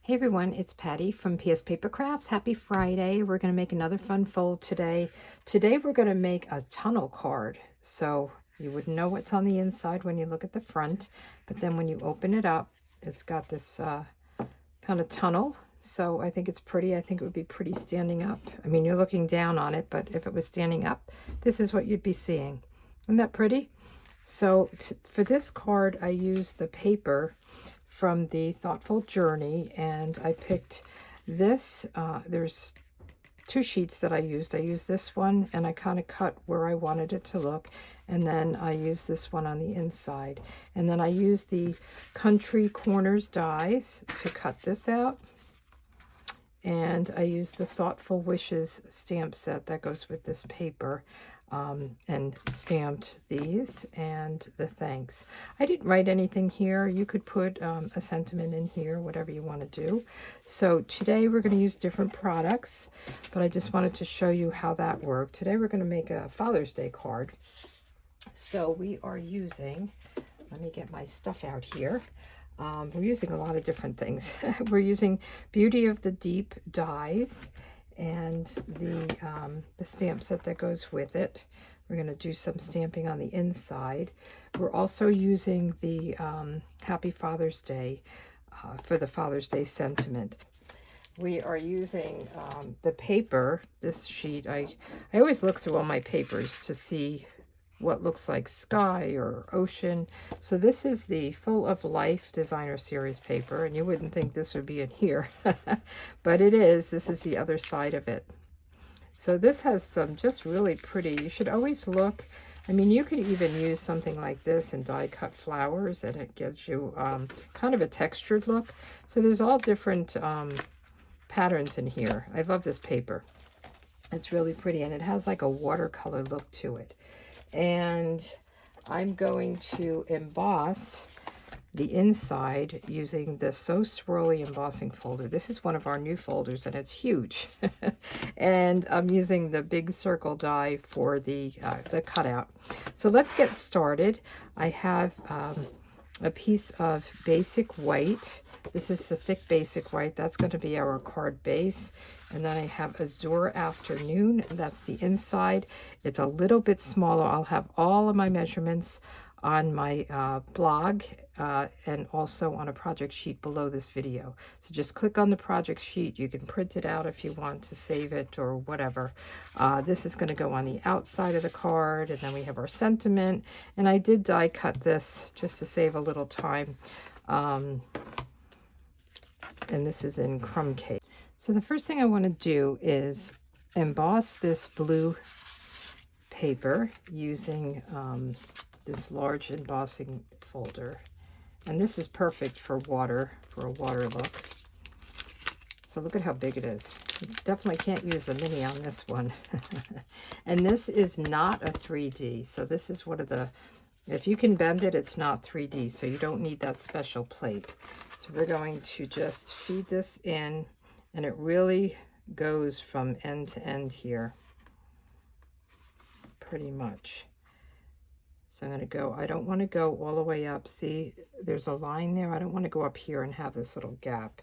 Hey everyone, it's Patty from pspapercrafts. Happy Friday. We're going to make another fun fold today. Today we're going to make a tunnel card. So you wouldn't know what's on the inside when you look at the front, but then when you open it up, it's got this kind of tunnel. So I think it's pretty. I think it would be pretty standing up. I mean, you're looking down on it, but if it was standing up, this is what you'd be seeing. Isn't that pretty? So for this card, I used the paper from the Thoughtful Journey, and I picked this. There's two sheets that I used. I used this one, and I kind of cut where I wanted it to look, and then I used this one on the inside. And then I used the Country Corners dies to cut this out. And I used the Thoughtful Wishes stamp set that goes with this paper. And stamped these and the thanks. I didn't write anything here. You could put a sentiment in here, whatever you want to do. So today we're going to use different products, but I just wanted to show you how that worked. Today we're going to make a Father's Day card. So we are using, let me get my stuff out here. We're using a lot of different things. We're using Beauty of the Deep dies and the stamp set that goes with it. We're going to do some stamping on the inside. We're also using the Happy Father's Day for the Father's Day sentiment. We are using the paper, this sheet. I always look through all my papers to see what looks like sky or ocean. So this is the Full of Life Designer Series paper, and you wouldn't think this would be in here, but it is. This is the other side of it. So this has some just really pretty, you should always look. I mean, you could even use something like this and die cut flowers, and it gives you kind of a textured look. So there's all different patterns in here. I love this paper. It's really pretty, and it has like a watercolor look to it. And I'm going to emboss the inside using the So Swirly embossing folder. This is one of our new folders, and it's huge. And I'm using the big circle die for the cutout. So let's get started. I have a piece of basic white. This is the thick basic white. That's going to be our card base. And then I have Azure Afternoon. That's the inside. It's a little bit smaller. I'll have all of my measurements on my blog and also on a project sheet below this video. So just click on the project sheet. You can print it out if you want to save it or whatever. This is going to go on the outside of the card. And then we have our sentiment. And I did die cut this just to save a little time. And this is in crumb cake. So the first thing I want to do is emboss this blue paper using this large embossing folder. And this is perfect for water, for a water look. So look at how big it is. You definitely can't use the mini on this one. And this is not a 3D. So this is one of the, if you can bend it, it's not 3D. So you don't need that special plate. So we're going to just feed this in. And it really goes from end to end here, pretty much. So I'm going to go, I don't want to go all the way up. See, there's a line there. I don't want to go up here and have this little gap.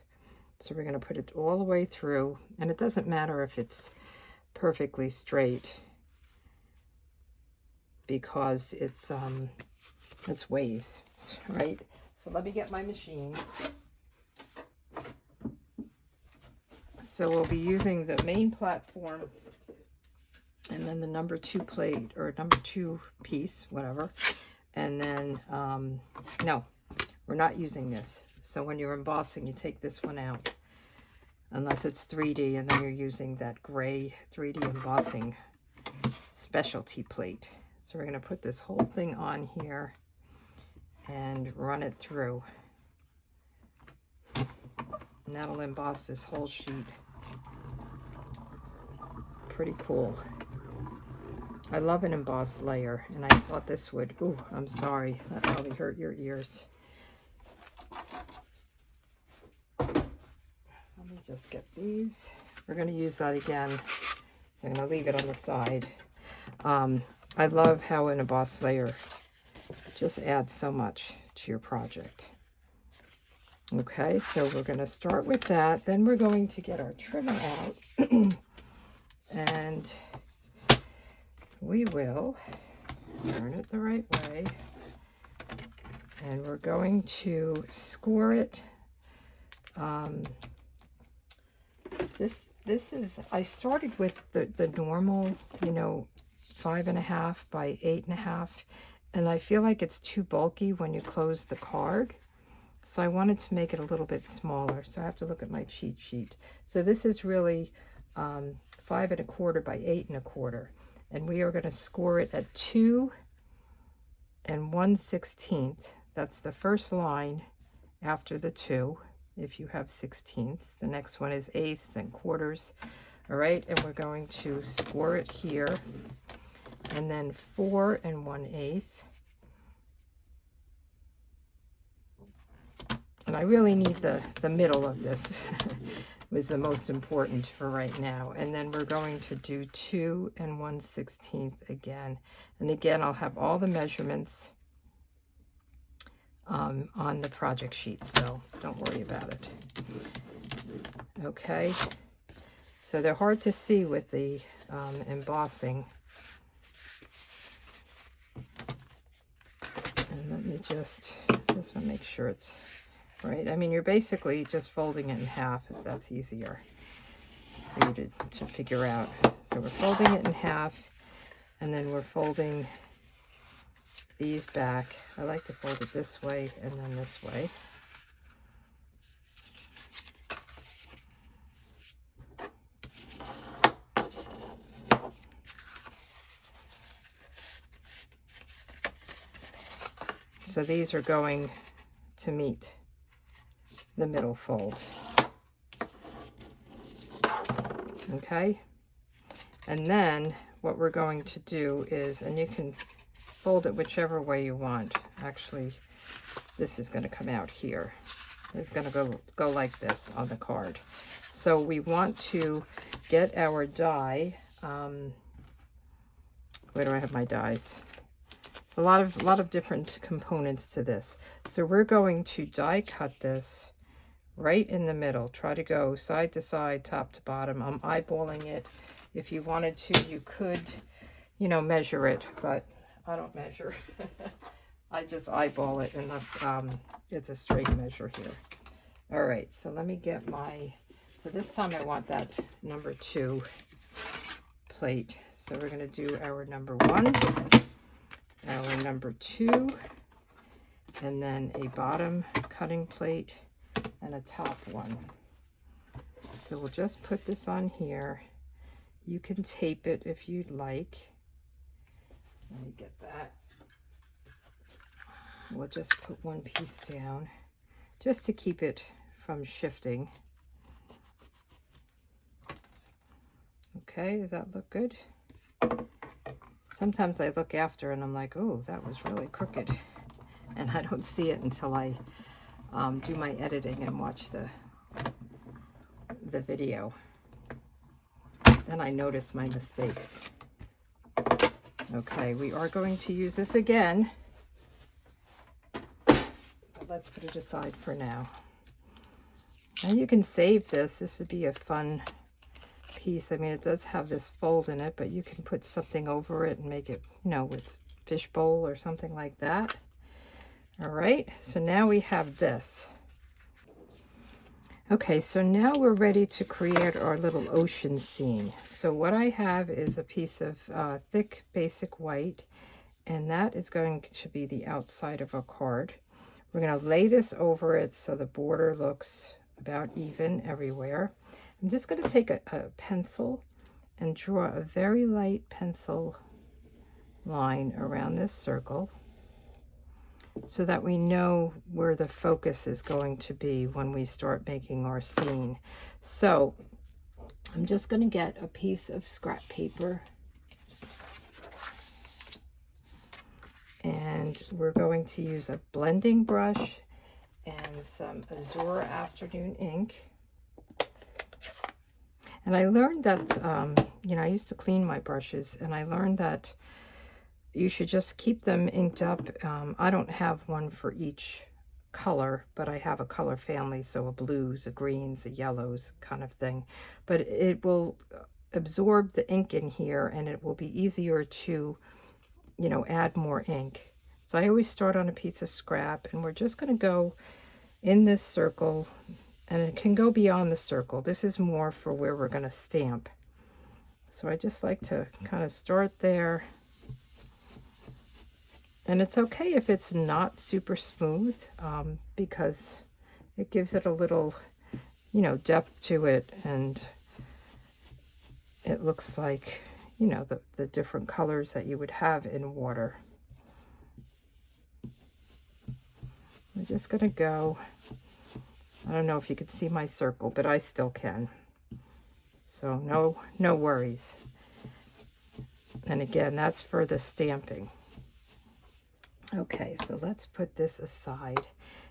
So we're going to put it all the way through. And it doesn't matter if it's perfectly straight, because it's waves, right? So let me get my machine. So we'll be using the main platform and then the number 2 plate or number 2 piece, whatever. And then, no, we're not using this. So when you're embossing, you take this one out, unless it's 3D, and then you're using that gray 3D embossing specialty plate. So we're going to put this whole thing on here and run it through. And that'll emboss this whole sheet. Pretty cool. I love an embossed layer, and I thought this would, ooh, I'm sorry, that probably hurt your ears. Let me just get these. We're going to use that again, so I'm going to leave it on the side. I love how an embossed layer just adds so much to your project. Okay, so we're going to start with that. Then we're going to get our trimmer out. And we will turn it the right way. And we're going to score it. This is, I started with the normal, you know, 5.5 by 8.5, and I feel like it's too bulky when you close the card. So I wanted to make it a little bit smaller. So I have to look at my cheat sheet. So this is really 5.25 by 8.25, and we are going to score it at 2 1/16. That's the first line after the 2. If you have 16ths, the next one is eighths, then quarters. All right, and we're going to score it here, and then 4 1/8. And I really need the middle of this was the most important for right now. And then we're going to do 2 1/16 again. And again, I'll have all the measurements on the project sheet, so don't worry about it. Okay, so they're hard to see with the embossing. And let me just want to make sure it's right. I mean, you're basically just folding it in half, if that's easier for you to figure out. So we're folding it in half, and then we're folding these back. I like to fold it this way and then this way. So these are going to meet the middle fold. Okay, and then what we're going to do is, and you can fold it whichever way you want. Actually, this is going to come out here. It's going to go like this on the card. So we want to get our die. Where do I have my dies? It's a lot of different components to this. So we're going to die cut this right in the middle. Try to go side to side, top to bottom. I'm eyeballing it. If you wanted to, you could, you know, measure it, but I don't measure. I just eyeball it unless it's a straight measure here. All right, so let me get my, so this time I want that number 2 plate. So we're going to do our number 1, our number 2, and then a bottom cutting plate and a top one. So we'll just put this on here. You can tape it if you'd like. Let me get that. We'll just put one piece down just to keep it from shifting. Okay, does that look good? Sometimes I look after and I'm like, oh, that was really crooked. And I don't see it until I do my editing and watch the video. Then I notice my mistakes. Okay, we are going to use this again, but let's put it aside for now. And you can save this. This would be a fun piece. I mean, it does have this fold in it, but you can put something over it and make it, you know, with fishbowl or something like that. All right, so now we have this. Okay, so now we're ready to create our little ocean scene. So what I have is a piece of thick basic white, and that is going to be the outside of our card. We're going to lay this over it so the border looks about even everywhere. I'm just going to take a pencil and draw a very light pencil line around this circle, so that we know where the focus is going to be when we start making our scene. So I'm just going to get a piece of scrap paper, and we're going to use a blending brush and some Azure Afternoon ink. And I learned that, you know, I used to clean my brushes, and I learned that you should just keep them inked up. I don't have one for each color, but I have a color family, so a blues, a greens, a yellows kind of thing. But it will absorb the ink in here, and it will be easier to, you know, add more ink. So I always start on a piece of scrap, and we're just going to go in this circle, and it can go beyond the circle. This is more for where we're going to stamp. So I just like to kind of start there. And it's okay if it's not super smooth, because it gives it a little, you know, depth to it, and it looks like, you know, the different colors that you would have in water. I'm just going to go, I don't know if you can see my circle, but I still can. So no worries. And again, that's for the stamping. Okay, so let's put this aside.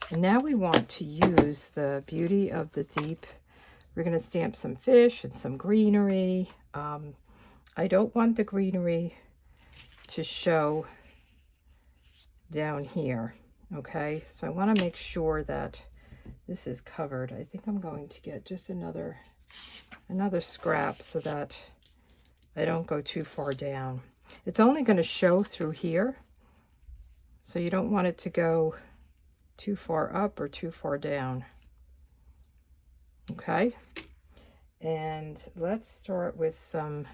And now we want to use the Beauty of the Deep. We're going to stamp some fish and some greenery. I don't want the greenery to show down here, okay? So I want to make sure that this is covered. I think I'm going to get just another scrap so that I don't go too far down. It's only going to show through here, so you don't want it to go too far up or too far down. Okay, and let's start with some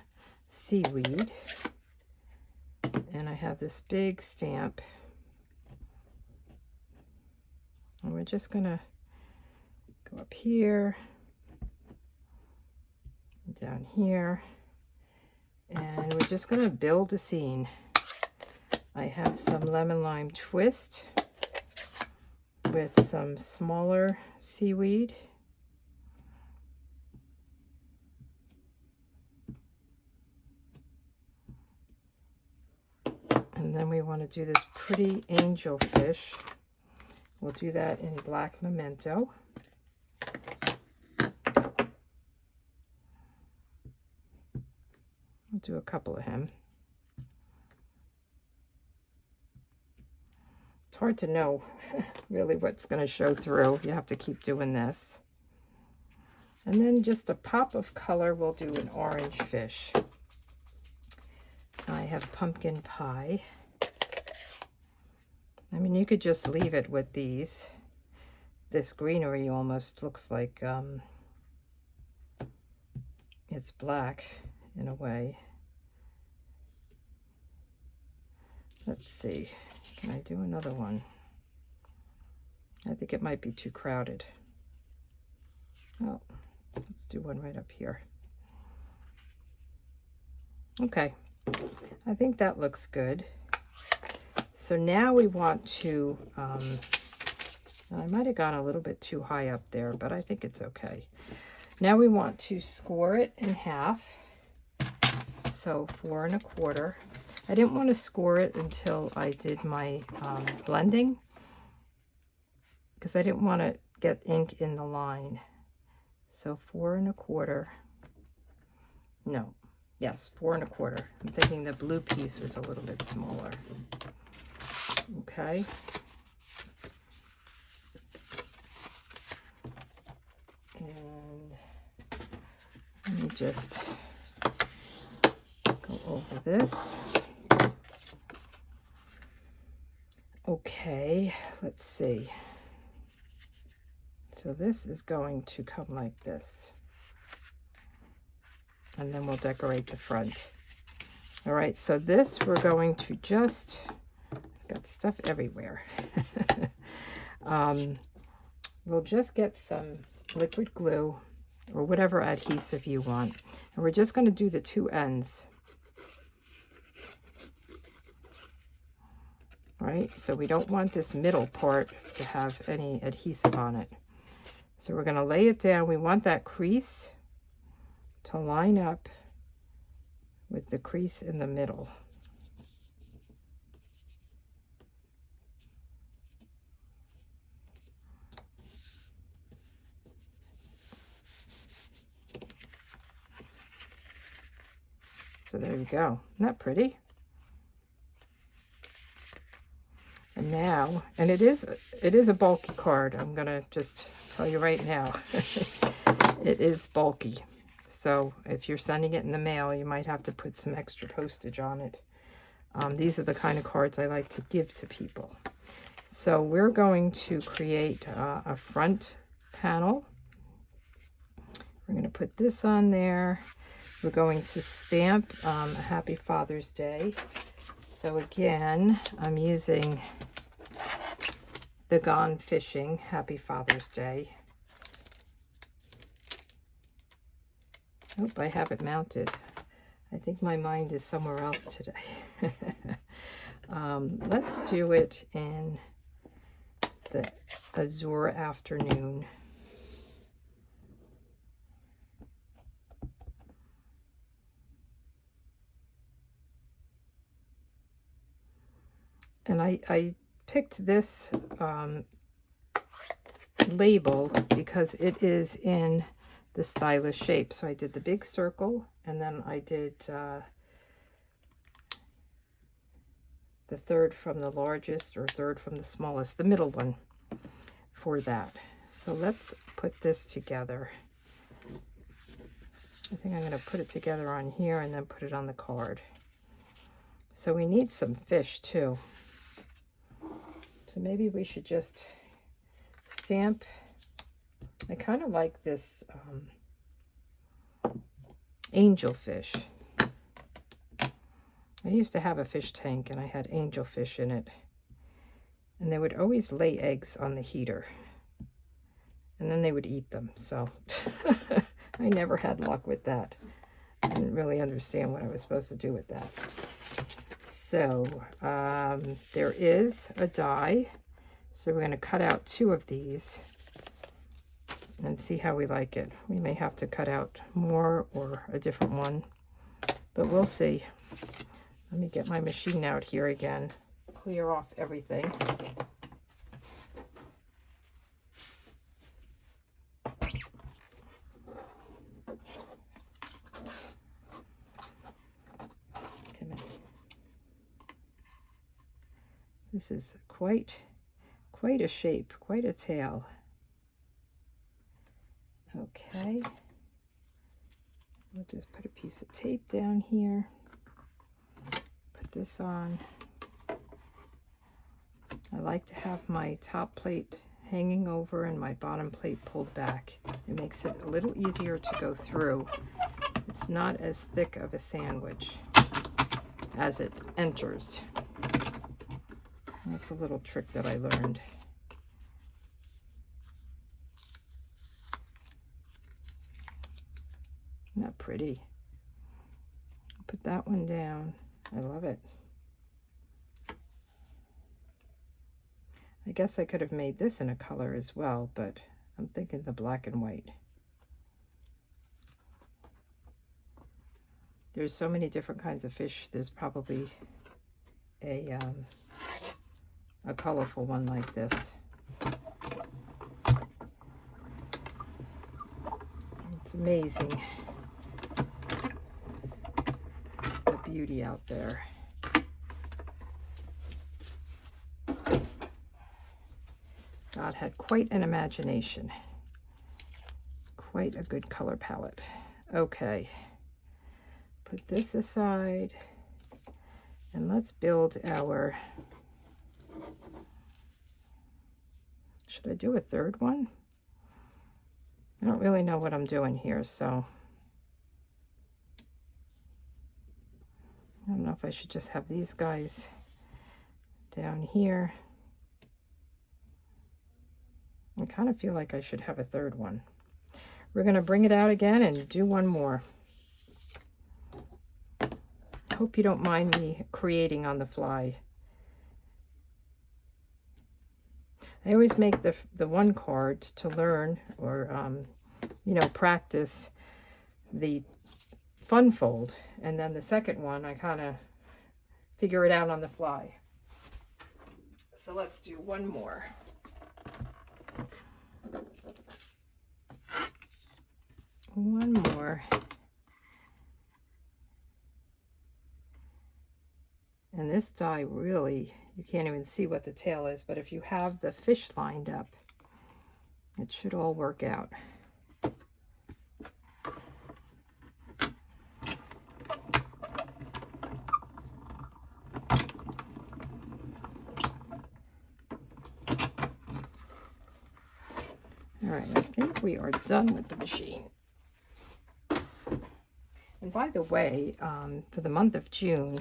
seaweed. And I have this big stamp, and we're just gonna go up here, down here, and we're just gonna build a scene. I have some lemon lime twist with some smaller seaweed. And then we want to do this pretty angel fish. We'll do that in black memento. I'll do a couple of him. It's hard to know really what's going to show through. You have to keep doing this. And then just a pop of color, we'll do an orange fish. I have pumpkin pie. I mean, you could just leave it with these. This greenery almost looks like it's black in a way. Let's see. Can I do another one? I think it might be too crowded. Oh, let's do one right up here. Okay, I think that looks good. So now we want to, I might have gone a little bit too high up there, but I think it's okay. Now we want to score it in half. So 4 1/4. I didn't want to score it until I did my blending, because I didn't want to get ink in the line. So 4 1/4. No, yes, 4 1/4. I'm thinking the blue piece was a little bit smaller. Okay. And let me just go over this. Okay, let's see. So this is going to come like this. And then we'll decorate the front. All right, so this we're going to just, got stuff everywhere. We'll just get some liquid glue or whatever adhesive you want. And we're just going to do the two ends. Right, so we don't want this middle part to have any adhesive on it. So we're going to lay it down. We want that crease to line up with the crease in the middle. So there you go. Isn't that pretty? Now, and it is a bulky card. I'm going to just tell you right now. It is bulky. So if you're sending it in the mail, you might have to put some extra postage on it. These are the kind of cards I like to give to people. So we're going to create a front panel. We're going to put this on there. We're going to stamp a Happy Father's Day. So again, I'm using the Gone Fishing Happy Father's Day. Nope, I have it mounted. I think my mind is somewhere else today. Let's do it in the Azure Afternoon. And I picked this label because it is in the stylish shape. So I did the big circle, and then I did the third from the largest or third from the smallest, the middle one for that. So let's put this together. I think I'm going to put it together on here and then put it on the card. So we need some fish too. So maybe we should just stamp. I kind of like this angelfish. I used to have a fish tank and I had angelfish in it. And they would always lay eggs on the heater. And then they would eat them. So I never had luck with that. I didn't really understand what I was supposed to do with that. So there is a die. So we're going to cut out 2 of these and see how we like it. We may have to cut out more or a different one, but we'll see. Let me get my machine out here again, clear off everything. This is quite a shape, quite a tail. Okay. We'll just put a piece of tape down here. Put this on. I like to have my top plate hanging over and my bottom plate pulled back. It makes it a little easier to go through. It's not as thick of a sandwich as it enters. That's a little trick that I learned. Isn't that pretty? Put that one down. I love it. I guess I could have made this in a color as well, but I'm thinking the black and white. There's so many different kinds of fish. There's probably a colorful one like this. It's amazing, the beauty out there. God had quite an imagination. Quite a good color palette. Okay, put this aside and let's build our... Should I do a third one? I don't really know what I'm doing here, so I don't know if I should just have these guys down here. I kind of feel like I should have a third one. We're going to bring it out again and do one more. Hope you don't mind me creating on the fly. I always make the one card to learn or, you know, practice the fun fold. And then the second one, I kind of figure it out on the fly. So let's do one more. One more. And this die really, you can't even see what the tail is, but if you have the fish lined up, it should all work out. All right, I think we are done with the machine. And by the way, for the month of June,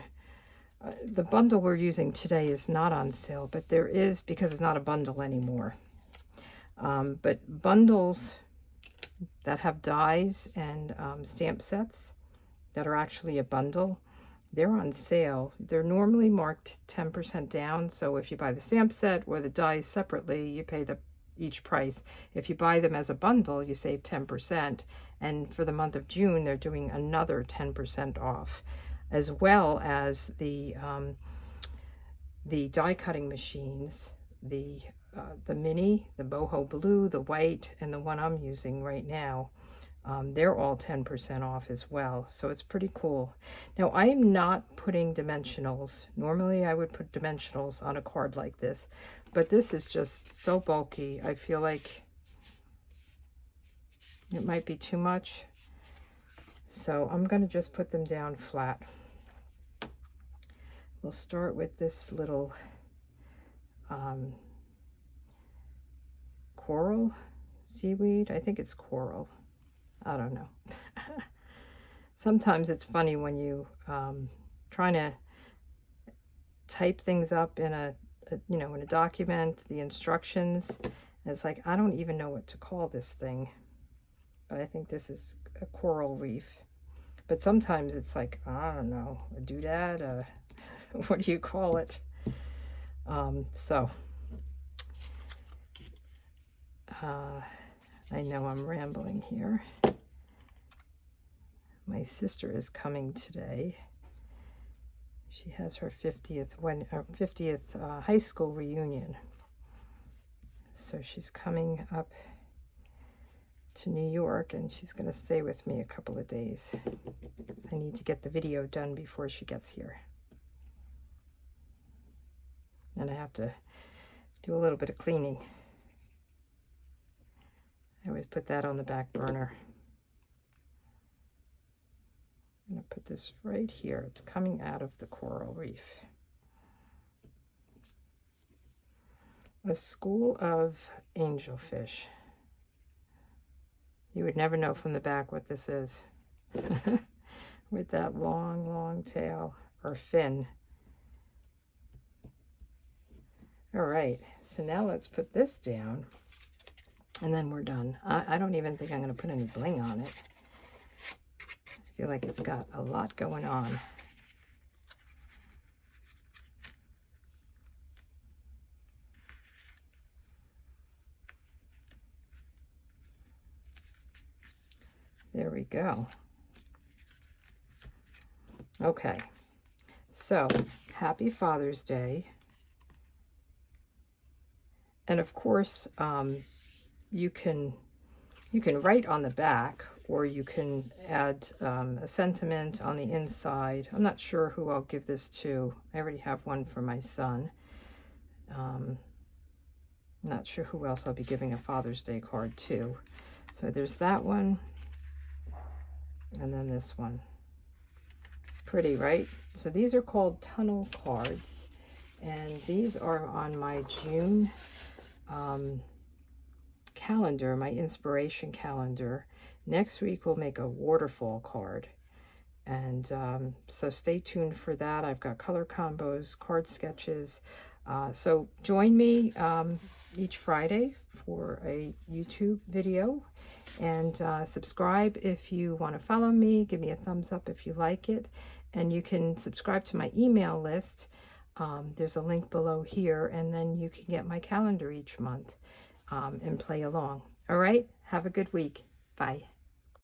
the bundle we're using today is not on sale, but there is, because it's not a bundle anymore. But bundles that have dies and stamp sets that are actually a bundle, they're on sale. They're normally marked 10% down, so if you buy the stamp set or the dies separately, you pay each price. If you buy them as a bundle, you save 10%, and for the month of June, they're doing another 10% off, as well as the die cutting machines, the mini, the boho blue, the white, and the one I'm using right now. They're all 10% off as well, so it's pretty cool. Now, I am not putting dimensionals. Normally, I would put dimensionals on a card like this, but this is just so bulky. I feel like it might be too much, so I'm going to just put them down flat. We'll start with this little coral seaweed. I think it's coral. I don't know. Sometimes it's funny when you trying to type things up in a in a document, the instructions. And it's like, I don't even know what to call this thing, but I think this is a coral reef. But sometimes it's like, I don't know, a doodad, what do you call it? I know I'm rambling here. My sister is coming today. She has her 50th high school reunion. So she's coming up to New York, and she's going to stay with me a couple of days. So I need to get the video done before she gets here. And I have to do a little bit of cleaning. I always put that on the back burner. I'm going to put this right here. It's coming out of the coral reef. A school of angelfish. You would never know from the back what this is. With that long, long tail, or fin. All right, so now let's put this down, and then we're done. I don't even think I'm going to put any bling on it. I feel like it's got a lot going on. There we go. Okay, so happy Father's Day. And of course, you can write on the back, or you can add a sentiment on the inside. I'm not sure who I'll give this to. I already have one for my son. Not sure who else I'll be giving a Father's Day card to. So there's that one, and then this one. Pretty, right? So these are called tunnel cards, and these are on my June calendar, my inspiration calendar. Next week we'll make a waterfall card, and so stay tuned for that. I've got color combos, card sketches, so join me each Friday for a YouTube video, and subscribe if you want to follow me. Give me a thumbs up if you like it, and you can subscribe to my email list. There's a link below here, and then you can get my calendar each month and play along. All right, have a good week. Bye.